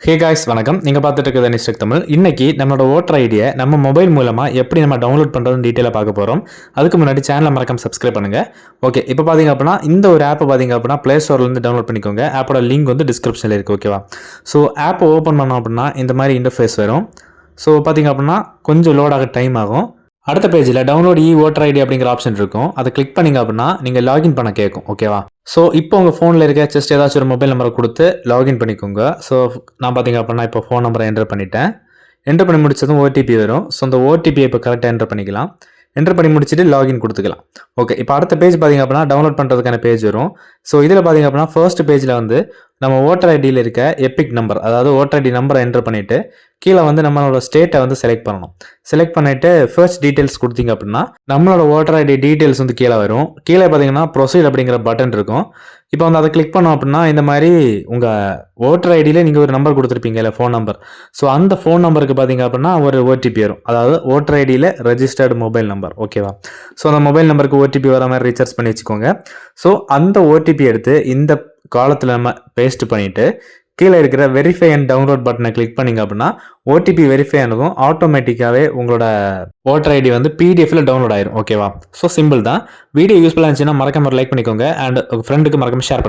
Hey guys வணக்கம். நீங்கள் பார்த்துட்டு இருக்கிறது நிஸ்டக் தமிழ். இன்னைக்கு நம்மளோட ஓட்டர் ஐடியை நம்ம மொபைல் மூலமாக எப்படி நம்ம டவுன்லோட் பண்ணுறதுன்னு டீட்டெயிலாக பார்க்க போகிறோம். அதுக்கு முன்னாடி சேனலை மறக்காம சப்ஸ்கிரைப் பண்ணுங்கள். ஓகே, இப்போ பார்த்தீங்க அப்படின்னா இந்த ஒரு ஆப்பை பார்த்தீங்க அப்படின்னா ப்ளே ஸ்டோர்லேருந்து டவுன்லோட் பண்ணிக்கோங்க. ஆப்போட லிங்க் வந்து டிஸ்கிரிப்ஷனில் இருக்குது. ஓகேவா? ஸோ ஆப்பை ஓப்பன் பண்ணோம் அப்படின்னா இந்த மாதிரி இன்டர்ஃபேஸ் வரும். ஸோ பார்த்தீங்க அப்படின்னா கொஞ்சம் லோட் ஆக டைம் ஆகும். அடுத்த பேஜில் டவுன்லோட் ஓட்டர் ஐடி அப்படிங்கிற ஆப்ஷன் இருக்கும். அதை கிளிக் பண்ணிங்க அப்படின்னா நீங்கள் லாகின் பண்ண கேட்கும். ஓகேவா? ஸோ இப்போ உங்கள் ஃபோனில் இருக்க ஜஸ்ட் ஏதாச்சும் ஒரு மொபைல் நம்பரை கொடுத்து லாகின் பண்ணிக்கோங்க. ஸோ நான் பார்த்தீங்க அப்படின்னா இப்போ ஃபோன் நம்பரை என்டர் பண்ணிட்டேன். என்டர் பண்ணி முடிச்சதும் ஓடிபி வரும். ஸோ அந்த ஓடிபியை இப்போ கரெக்டாக என்டர் பண்ணிக்கலாம். என்டர் பண்ணி முடிச்சுட்டு லாகின் கொடுத்துக்கலாம். ஓகே, இப்போ அடுத்த பேஜ் பார்த்தீங்க அப்படின்னா டவுன்லோட் பண்ணுறதுக்கான பேஜ் வரும். ஸோ இதில் பார்த்தீங்க அப்படின்னா ஃபர்ஸ்ட் பேஜில் வந்து நம்ம ஓட்டர் ஐடியில் இருக்க எபிக் நம்பர், அதாவது ஓட்டர் ஐடி நம்பரை என்டர் பண்ணிவிட்டு கீழே வந்து நம்மளோட ஸ்டேட்டை வந்து செலக்ட் பண்ணணும். செலக்ட் பண்ணிவிட்டு ஃபர்ஸ்ட் டீட்டெயில்ஸ் கொடுத்தீங்க அப்படின்னா நம்மளோட ஓட்டர் ஐடி டீட்டெயில்ஸ் வந்து கீழே வரும். கீழே பார்த்தீங்கன்னா ப்ரொசீட் அப்படிங்கிற பட்டன் இருக்கும். இப்போ வந்து அதை கிளிக் பண்ணோம் அப்படின்னா இந்த மாதிரி உங்கள் ஓட்டர் ஐடியில் நீங்கள் ஒரு நம்பர் கொடுத்துருப்பீங்க இல்லை, ஃபோன் நம்பர். ஸோ அந்த ஃபோன் நம்பருக்கு பார்த்தீங்க அப்படின்னா ஒரு ஓடிபி வரும். அதாவது ஓட்டர் ஐடியில் ரெஜிஸ்டர்டு மொபைல் நம்பர். ஓகேவா? ஸோ அந்த மொபைல் நம்பருக்கு ஓடிபி வர மாதிரி ரீசார்ஜ் பண்ணி வச்சுக்கோங்க. ஸோ அந்த ஓடிபி எடுத்து இந்த காலத்தில் நம்ம பேஸ்ட் பண்ணிவிட்டு கீழே இருக்கிற வெரிஃபை அண்ட் டவுன்லோட் பட்டனை கிளிக் பண்ணிங்க அப்படின்னா ஓடிபி வெரிஃபை ஆனதும் ஆட்டோமேட்டிக்காகவே உங்களோட ஓட்டர் ஐடி வந்து பிடிஎஃப்ல டவுன்லோட் ஆயிரும். ஓகேவா? ஸோ சிம்பிள் தான். வீடியோ யூஸ்ஃபுல்லாக இருந்துச்சுன்னா மறக்காம லைக் பண்ணிக்கோங்க அண்ட் உங்கள் ஃப்ரெண்டுக்கு மறக்காம ஷேர் பண்ணுங்க.